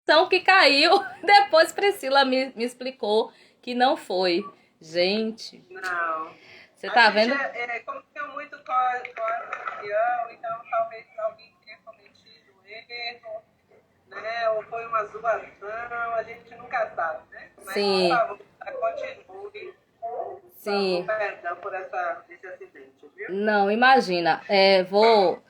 Então que caiu. Depois Priscila me explicou que não foi. Gente, Não. você A tá gente vendo? cometeu muito código, então talvez alguém tenha cometido um erro, né? Ou foi uma zoação, a gente nunca sabe, né? Mas, por Sim, favor, continue. Por favor, sim. perdão por esse acidente, viu? Não, imagina. Vou.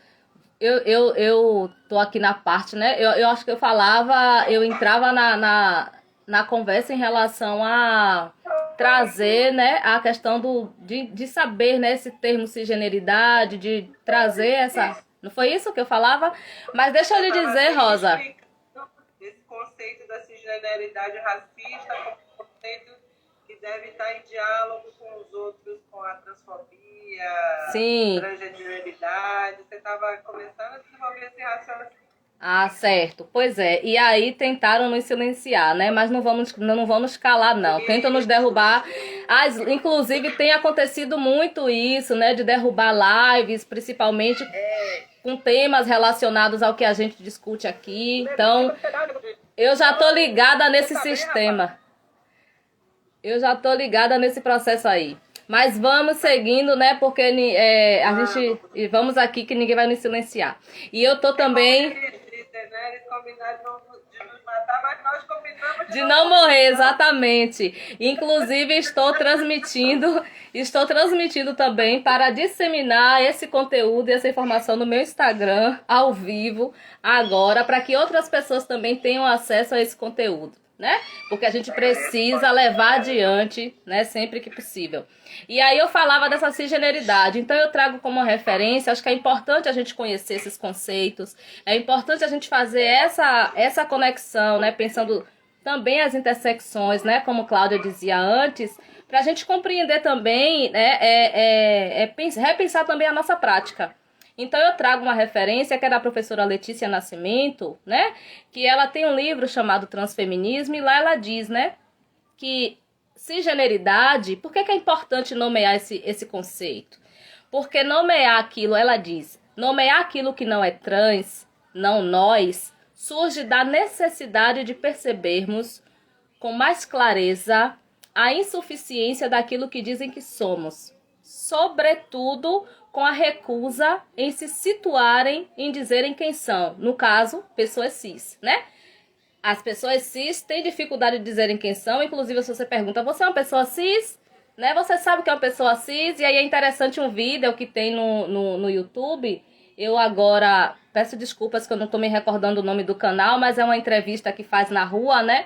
Eu tô aqui na parte, né? Eu acho que eu falava, eu entrava na conversa em relação a trazer, né, a questão de saber, né, esse termo cisgeneridade, de trazer essa. Isso. Não foi isso que eu falava? Mas deixa eu Você lhe estava dizer, Rosa. explicando esse conceito da cisgeneridade racista como um conceito que deve estar em diálogo com os outros, com a transfobia, Sim. transgeneridade. Você estava começando a desenvolver esse raciocínio. Ah, certo. Pois é. E aí tentaram nos silenciar, né? Mas não vão nos calar, não. Tentam nos Isso. derrubar. Inclusive tem acontecido muito isso, né? De derrubar lives, principalmente com temas relacionados ao que a gente discute aqui. Então, eu já tô ligada nesse sistema. Eu já tô ligada nesse processo aí. Mas vamos seguindo, né? Porque e vamos aqui que ninguém vai nos silenciar. E eu tô É como também eles dizem, né? Eles combinaram de nos matar, mas nós combinamos de de não não morrer. morrer, Então, exatamente. Inclusive, estou transmitindo também para disseminar esse conteúdo e essa informação no meu Instagram, ao vivo, agora, para que outras pessoas também tenham acesso a esse conteúdo, né? Porque a gente precisa levar adiante, né, sempre que possível. E aí eu falava dessa cisgeneridade, então eu trago como referência, acho que é importante a gente conhecer esses conceitos, é importante a gente fazer essa conexão, né, pensando também as intersecções, né, como Cláudia dizia antes, para a gente compreender também, né, repensar também a nossa prática. Então eu trago uma referência que é da professora Letícia Nascimento, né, que ela tem um livro chamado Transfeminismo e lá ela diz, né, que cisgeneridade, por que é importante nomear esse conceito? Porque nomear aquilo, ela diz, nomear aquilo que não é trans, não nós, surge da necessidade de percebermos com mais clareza a insuficiência daquilo que dizem que somos, sobretudo com a recusa em se situarem em dizerem quem são, no caso, pessoas cis, né? As pessoas cis têm dificuldade de dizerem quem são, inclusive se você pergunta, você é uma pessoa cis? Né? Você sabe que é uma pessoa cis? E aí é interessante um vídeo que tem no YouTube. Eu agora peço desculpas que eu não estou me recordando o nome do canal, mas é uma entrevista que faz na rua, né?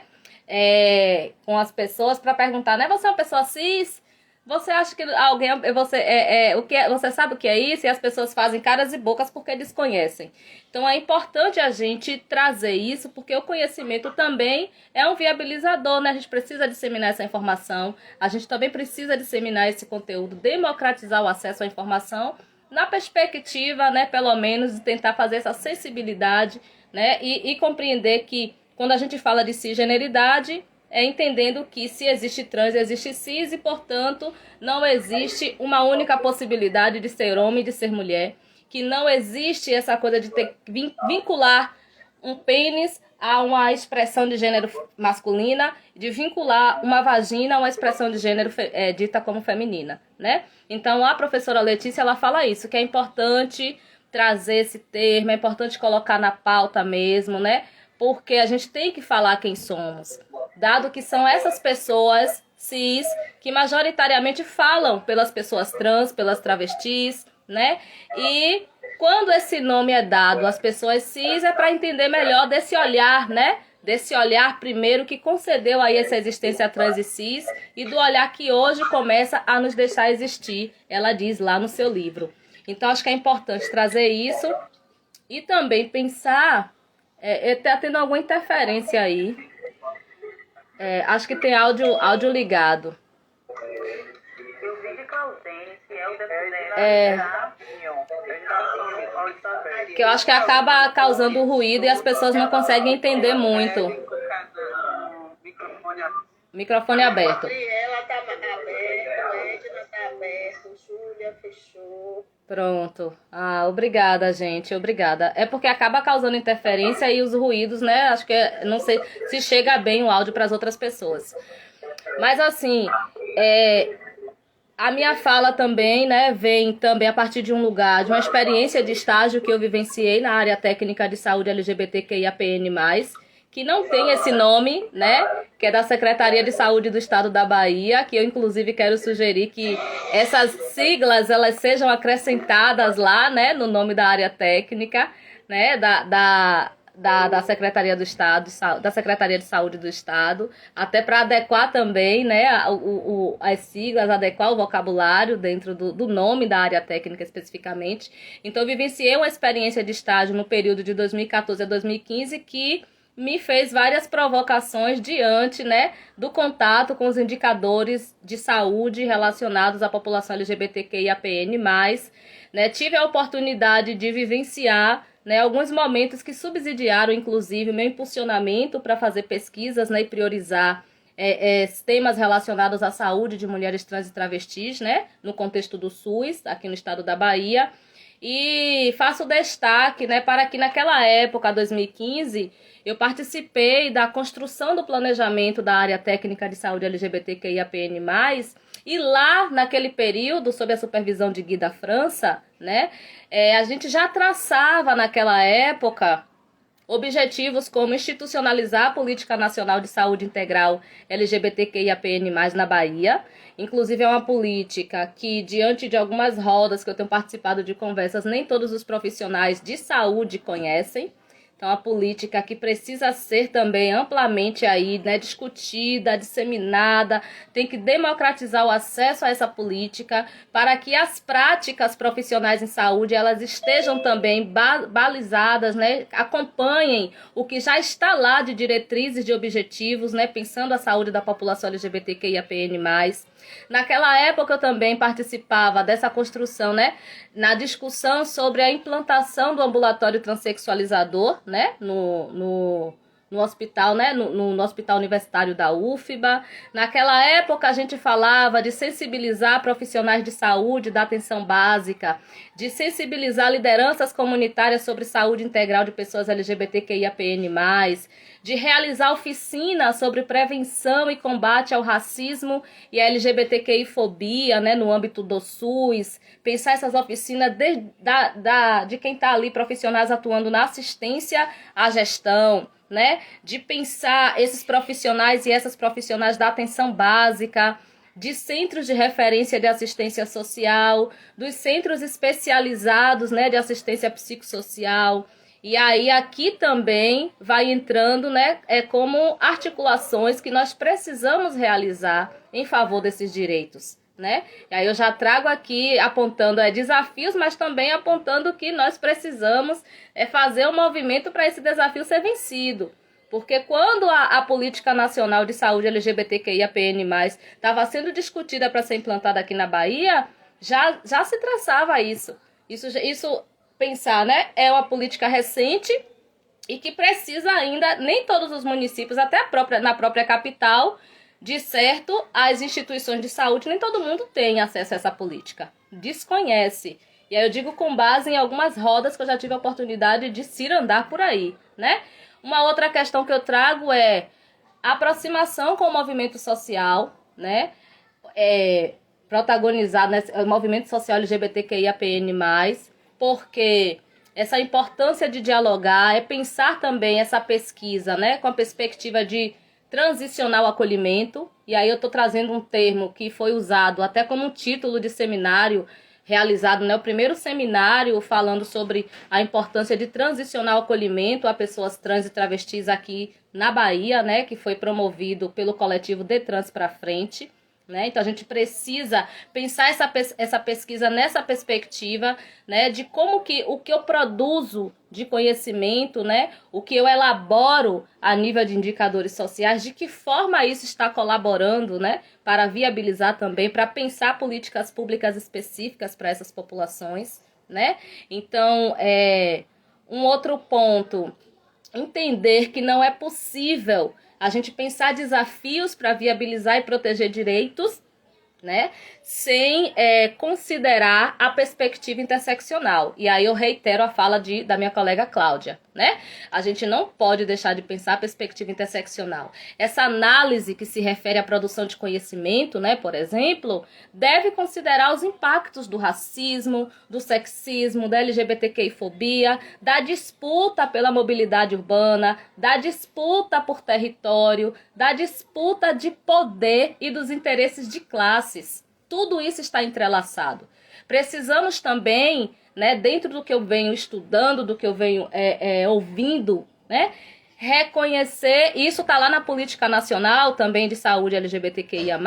Com as pessoas para perguntar, né? Você é uma pessoa cis? Você acha que alguém o que você sabe o que é isso? E as pessoas fazem caras e bocas porque desconhecem. Então é importante a gente trazer isso, porque o conhecimento também é um viabilizador, né? A gente precisa disseminar essa informação, a gente também precisa disseminar esse conteúdo, democratizar o acesso à informação, na perspectiva, né, pelo menos, de tentar fazer essa sensibilidade, né? E compreender que quando a gente fala de cisgeneridade, é entendendo que se existe trans, existe cis e, portanto, não existe uma única possibilidade de ser homem e de ser mulher, que não existe essa coisa de ter vincular um pênis a uma expressão de gênero masculina, de vincular uma vagina a uma expressão de gênero dita como feminina, né? Então a professora Letícia ela fala isso, que é importante trazer esse termo, é importante colocar na pauta mesmo, né? Porque a gente tem que falar quem somos, dado que são essas pessoas cis que majoritariamente falam pelas pessoas trans, pelas travestis, né? E quando esse nome é dado às pessoas cis é para entender melhor desse olhar, né? Desse olhar primeiro que concedeu aí essa existência trans e cis e do olhar que hoje começa a nos deixar existir, ela diz lá no seu livro. Então acho que é importante trazer isso e também pensar, tá tendo alguma interferência aí. Acho que tem áudio ligado. eu vi de Claudene, que é o É, deputado que eu acho que acaba causando ruído e as pessoas não conseguem entender muito. microfone aberto. Microfone aberto. Gabriela tá aberto, Edna tá aberto, Júlia fechou. Pronto. Ah, obrigada, gente. Obrigada. É porque acaba causando interferência e os ruídos, né? Acho que não sei se chega bem o áudio para as outras pessoas. Mas assim, é, a minha fala também, né, vem também a partir de um lugar, de uma experiência de estágio que eu vivenciei na área técnica de saúde LGBTQIAPN+, que não tem esse nome, né, que é da Secretaria de Saúde do Estado da Bahia, que eu inclusive quero sugerir que essas siglas elas sejam acrescentadas lá, né, no nome da área técnica, né, da Secretaria do Estado, da Secretaria de Saúde do Estado, até para adequar também, né, as siglas, adequar o vocabulário dentro do nome da área técnica especificamente. Então, eu vivenciei uma experiência de estágio no período de 2014 a 2015 que me fez várias provocações diante, né, do contato com os indicadores de saúde relacionados à população LGBTQIAPN+, né, tive a oportunidade de vivenciar, né, alguns momentos que subsidiaram, inclusive, o meu impulsionamento para fazer pesquisas, né, e priorizar temas relacionados à saúde de mulheres trans e travestis, né, no contexto do SUS, aqui no estado da Bahia. E faço destaque, né, para que naquela época, 2015, eu participei da construção do planejamento da área técnica de saúde LGBTQIAPN+, e lá, naquele período, sob a supervisão de Guy da França, né, a gente já traçava naquela época objetivos como institucionalizar a Política Nacional de Saúde Integral LGBTQIAPN+, na Bahia. Inclusive, é uma política que, diante de algumas rodas que eu tenho participado de conversas, nem todos os profissionais de saúde conhecem. Então, a política que precisa ser também amplamente aí, né, discutida, disseminada, tem que democratizar o acesso a essa política para que as práticas profissionais em saúde elas estejam também balizadas, né, acompanhem o que já está lá de diretrizes, de objetivos, né, pensando a saúde da população LGBTQIAPN+. Naquela época eu também participava dessa construção, né, na discussão sobre a implantação do ambulatório transexualizador, né, no hospital, né, no hospital universitário da UFBA. Naquela época a gente falava de sensibilizar profissionais de saúde da atenção básica, de sensibilizar lideranças comunitárias sobre saúde integral de pessoas LGBTQIAPN+, de realizar oficinas sobre prevenção e combate ao racismo e à LGBTQI-fobia, né, no âmbito do SUS, pensar essas oficinas de quem está ali, profissionais atuando na assistência à gestão, né, de pensar esses profissionais e essas profissionais da atenção básica, de centros de referência de assistência social, dos centros especializados, né, de assistência psicossocial. E aí aqui também vai entrando, né, como articulações que nós precisamos realizar em favor desses direitos, né? E aí eu já trago aqui apontando desafios, mas também apontando que nós precisamos fazer um movimento para esse desafio ser vencido. Porque quando a Política Nacional de Saúde LGBTQIAPN+, estava sendo discutida para ser implantada aqui na Bahia, já se traçava isso. Isso pensar, né, é uma política recente e que precisa ainda, nem todos os municípios, até na própria capital, de certo, as instituições de saúde, nem todo mundo tem acesso a essa política, desconhece. E aí eu digo com base em algumas rodas que eu já tive a oportunidade de cirandar por aí, né? Uma outra questão que eu trago é a aproximação com o movimento social, né? Protagonizado nesse movimento social LGBTQIAPN+, porque essa importância de dialogar é pensar também essa pesquisa, né, com a perspectiva de transicional acolhimento. E aí eu estou trazendo um termo que foi usado até como um título de seminário realizado, né, o primeiro seminário falando sobre a importância de transicional acolhimento a pessoas trans e travestis aqui na Bahia, né, que foi promovido pelo coletivo Detrans pra Frente. Né? Então a gente precisa pensar essa pesquisa nessa perspectiva, né, de como que o que eu produzo de conhecimento, né, o que eu elaboro a nível de indicadores sociais, de que forma isso está colaborando, né, para viabilizar também, para pensar políticas públicas específicas para essas populações, né? Então, um outro ponto, entender que não é possível a gente pensar desafios para viabilizar e proteger direitos né? Sem considerar a perspectiva interseccional. E aí eu reitero a fala da minha colega Cláudia, né? A gente não pode deixar de pensar a perspectiva interseccional. Essa análise que se refere à produção de conhecimento, né, por exemplo, deve considerar os impactos do racismo, do sexismo, da LGBTQI-fobia, da disputa pela mobilidade urbana, da disputa por território, da disputa de poder e dos interesses de classes. Tudo isso está entrelaçado. Precisamos também, né, dentro do que eu venho estudando, do que eu venho ouvindo, né, reconhecer, isso está lá na Política Nacional também de Saúde LGBTQIA+,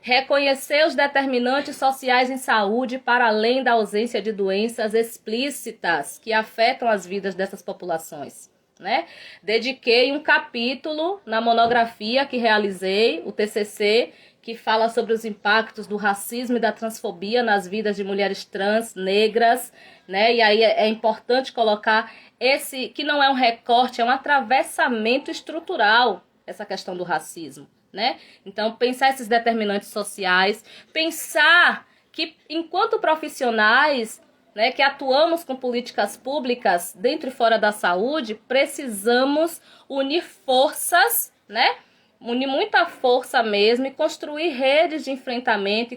reconhecer os determinantes sociais em saúde para além da ausência de doenças explícitas que afetam as vidas dessas populações, né? Dediquei um capítulo na monografia que realizei, o TCC, que fala sobre os impactos do racismo e da transfobia nas vidas de mulheres trans, negras, né? E aí é importante colocar esse, que não é um recorte, é um atravessamento estrutural, essa questão do racismo, né? Então, pensar esses determinantes sociais, pensar que enquanto profissionais, né, que atuamos com políticas públicas dentro e fora da saúde, precisamos unir forças, né? Unir muita força mesmo e construir redes de enfrentamento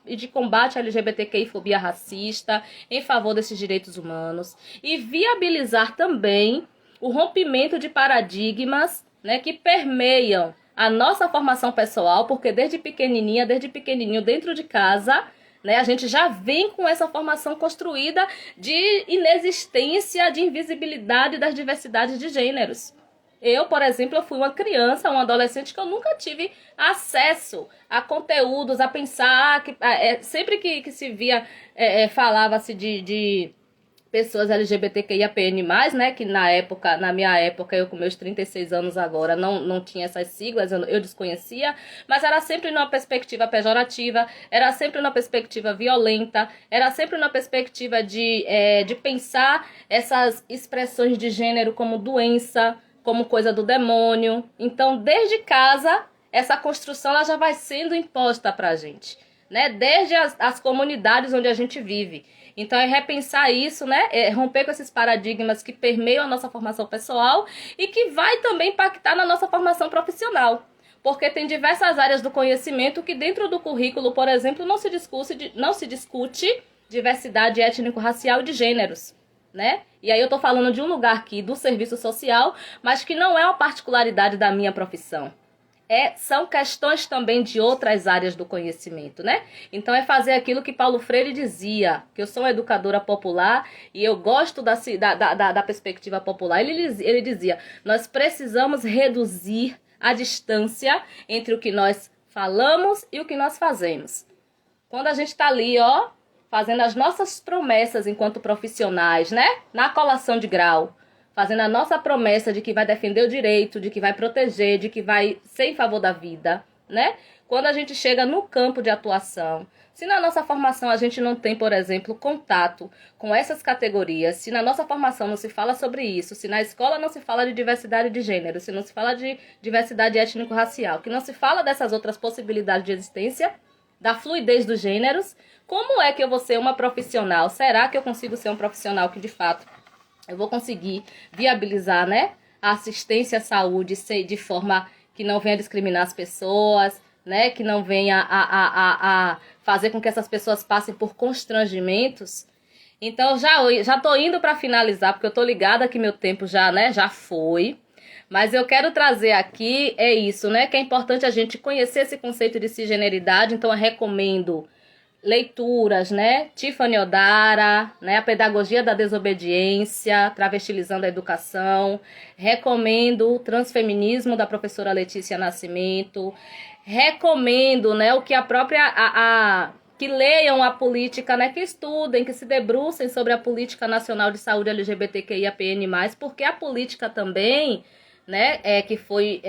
e de combate à LGBTQI-fobia racista em favor desses direitos humanos e viabilizar também o rompimento de paradigmas, né, que permeiam a nossa formação pessoal, porque desde pequenininho dentro de casa, né, a gente já vem com essa formação construída de inexistência, de invisibilidade das diversidades de gêneros. Eu, por exemplo, eu fui uma criança, um adolescente que eu nunca tive acesso a conteúdos, a pensar, sempre que se via, falava-se de pessoas LGBTQIAPN+, né, que na minha época, eu com meus 36 anos agora, não tinha essas siglas, eu desconhecia, mas era sempre numa perspectiva pejorativa, era sempre numa perspectiva violenta, era sempre numa perspectiva de pensar essas expressões de gênero como doença, como coisa do demônio. Então, desde casa, essa construção ela já vai sendo imposta pra gente, né? Desde as comunidades onde a gente vive. Então, é repensar isso, né? É romper com esses paradigmas que permeiam a nossa formação pessoal e que vai também impactar na nossa formação profissional. Porque tem diversas áreas do conhecimento que dentro do currículo, por exemplo, não se discute diversidade étnico-racial e de gêneros, né? E aí eu tô falando de um lugar aqui do serviço social, mas que não é uma particularidade da minha profissão. São questões também de outras áreas do conhecimento, né? Então é fazer aquilo que Paulo Freire dizia, que eu sou uma educadora popular e eu gosto da perspectiva popular. Ele dizia, nós precisamos reduzir a distância entre o que nós falamos e o que nós fazemos. Quando a gente está ali, ó, fazendo as nossas promessas enquanto profissionais, né? Na colação de grau, fazendo a nossa promessa de que vai defender o direito, de que vai proteger, de que vai ser em favor da vida, né? Quando a gente chega no campo de atuação, se na nossa formação a gente não tem, por exemplo, contato com essas categorias, se na nossa formação não se fala sobre isso, se na escola não se fala de diversidade de gênero, se não se fala de diversidade étnico-racial, que não se fala dessas outras possibilidades de existência, da fluidez dos gêneros, como é que eu vou ser uma profissional? Será que eu consigo ser um profissional que, de fato, eu vou conseguir viabilizar, né, a assistência à saúde de forma que não venha discriminar as pessoas, né, que não venha a fazer com que essas pessoas passem por constrangimentos? Então, já tô indo para finalizar, porque eu tô ligada que meu tempo já foi. Mas eu quero trazer aqui, isso, né, que é importante a gente conhecer esse conceito de cisgeneridade. Então, eu recomendo leituras, né? Tiffany Odara, né? A Pedagogia da Desobediência, Travestilizando a Educação. Recomendo o Transfeminismo, da professora Letícia Nascimento. Recomendo, né, o que a própria... que leiam a política, né, que estudem, que se debrucem sobre a Política Nacional de Saúde LGBTQIAPN+, porque a política também, né, que foi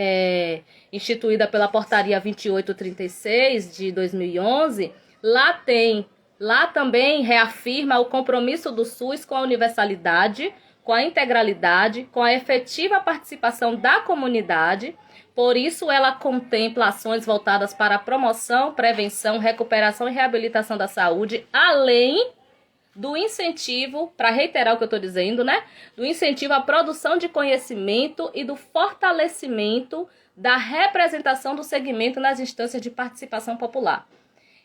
instituída pela Portaria 2836 de 2011, lá também reafirma o compromisso do SUS com a universalidade, com a integralidade, com a efetiva participação da comunidade. Por isso, ela contempla ações voltadas para a promoção, prevenção, recuperação e reabilitação da saúde, além do incentivo, para reiterar o que eu estou dizendo, né? Do incentivo à produção de conhecimento e do fortalecimento da representação do segmento nas instâncias de participação popular.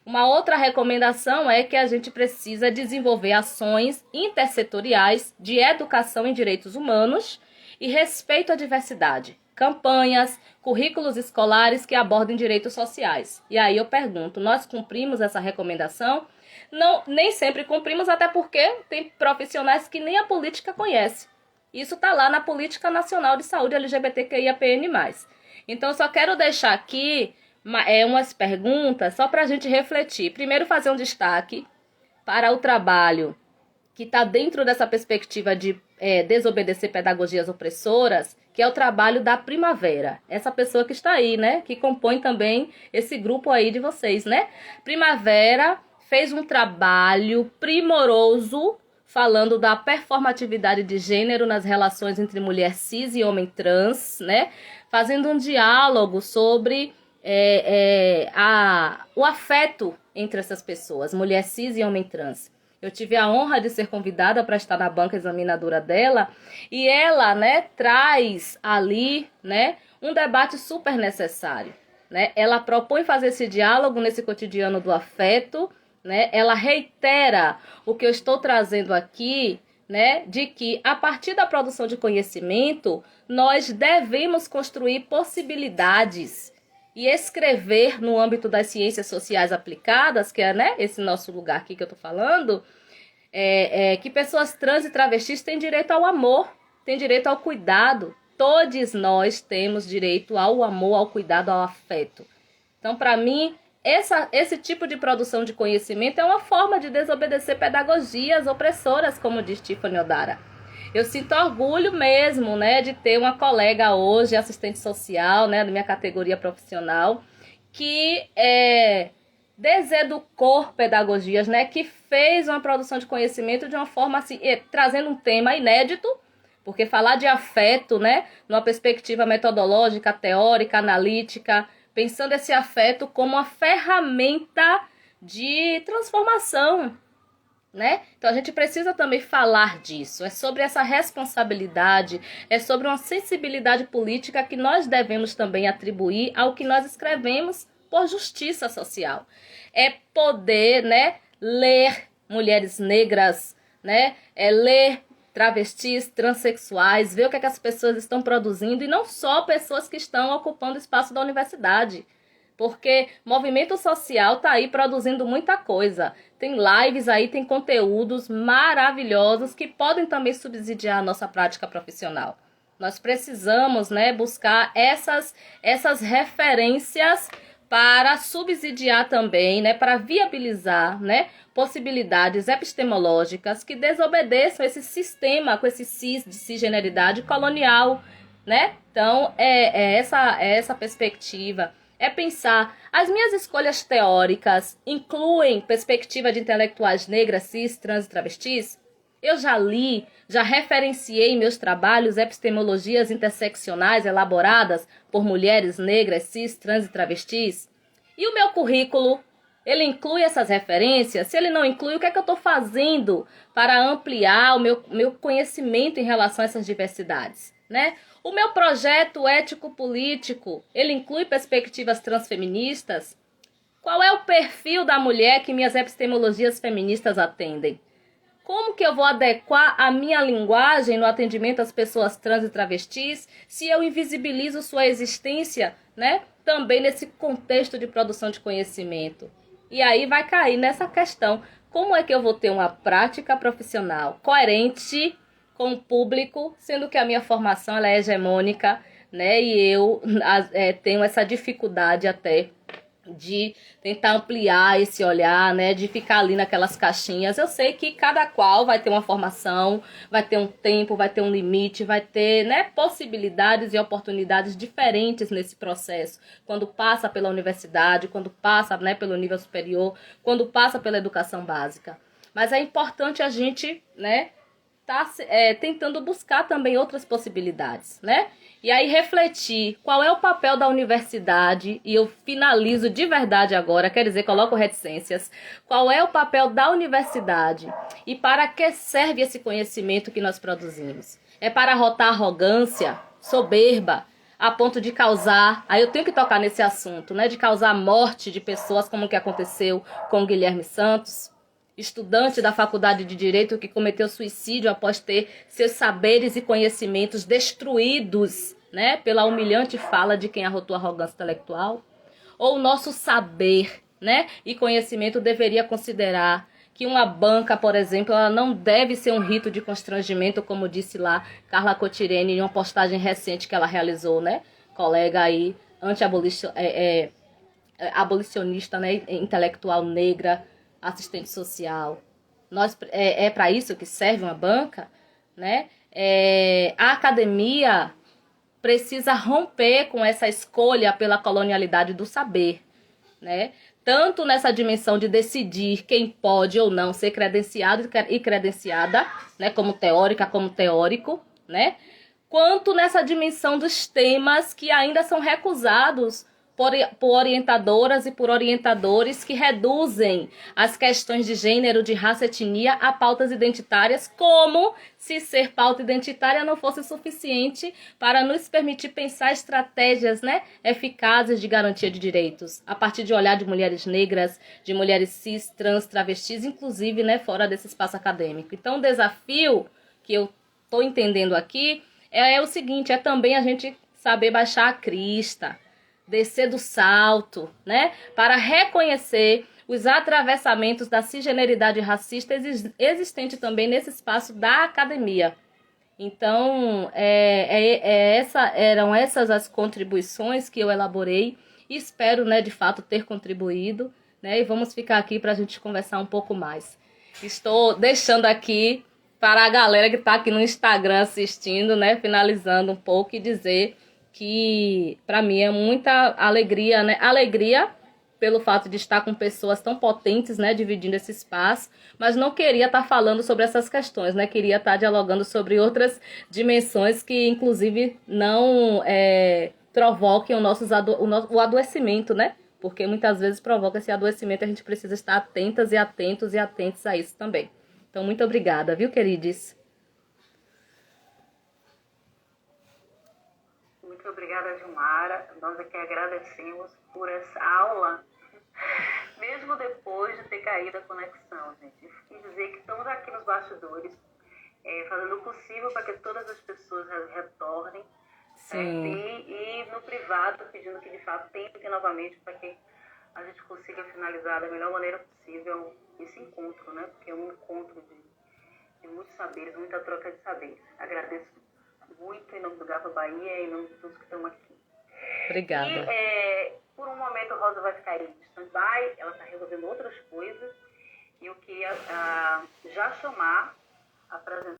Uma outra recomendação é que a gente precisa desenvolver ações intersetoriais de educação em direitos humanos e respeito à diversidade, campanhas, currículos escolares que abordem direitos sociais. E aí eu pergunto, nós cumprimos essa recomendação? Não, nem sempre cumprimos, até porque tem profissionais que nem a política conhece. Isso está lá na Política Nacional de Saúde LGBTQIAPN+. Então, eu só quero deixar aqui umas perguntas só para a gente refletir. Primeiro, fazer um destaque para o trabalho que está dentro dessa perspectiva de desobedecer pedagogias opressoras, que é o trabalho da Primavera. Essa pessoa que está aí, né? Que compõe também esse grupo aí de vocês, né? Primavera fez um trabalho primoroso falando da performatividade de gênero nas relações entre mulher cis e homem trans, né? Fazendo um diálogo sobre o afeto entre essas pessoas, mulher cis e homem trans. Eu tive a honra de ser convidada para estar na banca examinadora dela e ela, né, traz ali, né, um debate super necessário, né? Ela propõe fazer esse diálogo nesse cotidiano do afeto, né? Ela reitera o que eu estou trazendo aqui, né, de que a partir da produção de conhecimento nós devemos construir possibilidades e escrever no âmbito das ciências sociais aplicadas, que é, né, esse nosso lugar aqui que eu estou falando, que pessoas trans e travestis têm direito ao amor, têm direito ao cuidado. Todos nós temos direito ao amor, ao cuidado, ao afeto. Então, para mim, esse tipo de produção de conhecimento é uma forma de desobedecer pedagogias opressoras, como diz Tiffany Odara. Eu sinto orgulho mesmo, né, de ter uma colega hoje, assistente social, né, da minha categoria profissional, que deseducou pedagogias, né, que fez uma produção de conhecimento de uma forma assim, trazendo um tema inédito, porque falar de afeto, né, numa perspectiva metodológica, teórica, analítica, pensando esse afeto como uma ferramenta de transformação, né? Então a gente precisa também falar disso, é sobre essa responsabilidade, é sobre uma sensibilidade política que nós devemos também atribuir ao que nós escrevemos por justiça social. É poder, né, ler mulheres negras, né, ler travestis, transexuais, ver o que as pessoas estão produzindo e não só pessoas que estão ocupando o espaço da universidade. Porque movimento social está aí produzindo muita coisa. Tem lives aí, tem conteúdos maravilhosos que podem também subsidiar a nossa prática profissional. Nós precisamos, né, buscar essas referências para subsidiar também, né, para viabilizar, né, possibilidades epistemológicas que desobedeçam esse sistema com esse de cisgeneridade colonial, né? Então, essa perspectiva. É pensar, as minhas escolhas teóricas incluem perspectiva de intelectuais negras, cis, trans e travestis? Eu já li, já referenciei em meus trabalhos epistemologias interseccionais elaboradas por mulheres negras, cis, trans e travestis? E o meu currículo, ele inclui essas referências? Se ele não inclui, o que é que eu estou fazendo para ampliar o meu conhecimento em relação a essas diversidades, né? O meu projeto ético-político, ele inclui perspectivas transfeministas? Qual é o perfil da mulher que minhas epistemologias feministas atendem? Como que eu vou adequar a minha linguagem no atendimento às pessoas trans e travestis se eu invisibilizo sua existência, né, também nesse contexto de produção de conhecimento? E aí vai cair nessa questão, como é que eu vou ter uma prática profissional coerente com o público, sendo que a minha formação ela é hegemônica, né? E eu tenho essa dificuldade até de tentar ampliar esse olhar, né? De ficar ali naquelas caixinhas. Eu sei que cada qual vai ter uma formação, vai ter um tempo, vai ter um limite, vai ter, né, possibilidades e oportunidades diferentes nesse processo. Quando passa pela universidade, quando passa, né, pelo nível superior, quando passa pela educação básica. Mas é importante a gente, né, está tentando buscar também outras possibilidades, né? E aí refletir qual é o papel da universidade, e eu finalizo de verdade agora, quer dizer, coloco reticências, qual é o papel da universidade e para que serve esse conhecimento que nós produzimos? É para rotar arrogância, soberba, a ponto de causar, aí eu tenho que tocar nesse assunto, né, de causar morte de pessoas, como o que aconteceu com o Guilherme Santos, estudante da Faculdade de Direito que cometeu suicídio após ter seus saberes e conhecimentos destruídos, né, pela humilhante fala de quem arrotou arrogância intelectual. Ou o nosso saber, né, e conhecimento deveria considerar que uma banca, por exemplo, ela não deve ser um rito de constrangimento, como disse lá Carla Cotirene em uma postagem recente que ela realizou, né, colega aí abolicionista, né, intelectual negra, assistente social. É para isso que serve uma banca, né? A academia precisa romper com essa escolha pela colonialidade do saber, né? Tanto nessa dimensão de decidir quem pode ou não ser credenciado e credenciada, né, como teórica, como teórico, né? Quanto nessa dimensão dos temas que ainda são recusados por orientadoras e por orientadores que reduzem as questões de gênero, de raça, etnia a pautas identitárias, como se ser pauta identitária não fosse suficiente para nos permitir pensar estratégias, né, eficazes de garantia de direitos, a partir de olhar de mulheres negras, de mulheres cis, trans, travestis, inclusive, né, fora desse espaço acadêmico. Então, o desafio que eu estou entendendo aqui é o seguinte, é também a gente saber baixar a crista, descer do salto, né, para reconhecer os atravessamentos da cisgeneridade racista existente também nesse espaço da academia. Então, eram essas as contribuições que eu elaborei e espero, né, de fato, ter contribuído, né, e vamos ficar aqui para a gente conversar um pouco mais. Estou deixando aqui para a galera que está aqui no Instagram assistindo, né, finalizando um pouco e dizer que para mim é muita alegria, né? Alegria pelo fato de estar com pessoas tão potentes, né, dividindo esse espaço, mas não queria estar falando sobre essas questões, né? Queria estar dialogando sobre outras dimensões que, inclusive, não provoquem o adoecimento, né? Porque muitas vezes provoca esse adoecimento e a gente precisa estar atentas e atentos e atentos a isso também. Então, muito obrigada, viu, queridos? Muito obrigada, Gilmara. Nós aqui agradecemos por essa aula, mesmo depois de ter caído a conexão, gente. E dizer que estamos aqui nos bastidores, fazendo o possível para que todas as pessoas retornem. E no privado, pedindo que de fato tentem novamente para que a gente consiga finalizar da melhor maneira possível esse encontro, né? Porque é um encontro de muitos saberes, muita troca de saberes. Agradeço muito em nome do GAFA Bahia e em nome de todos que estão aqui. Obrigada. E por um momento a Rosa vai ficar em stand-by, ela está resolvendo outras coisas. E eu queria já chamar a apresentação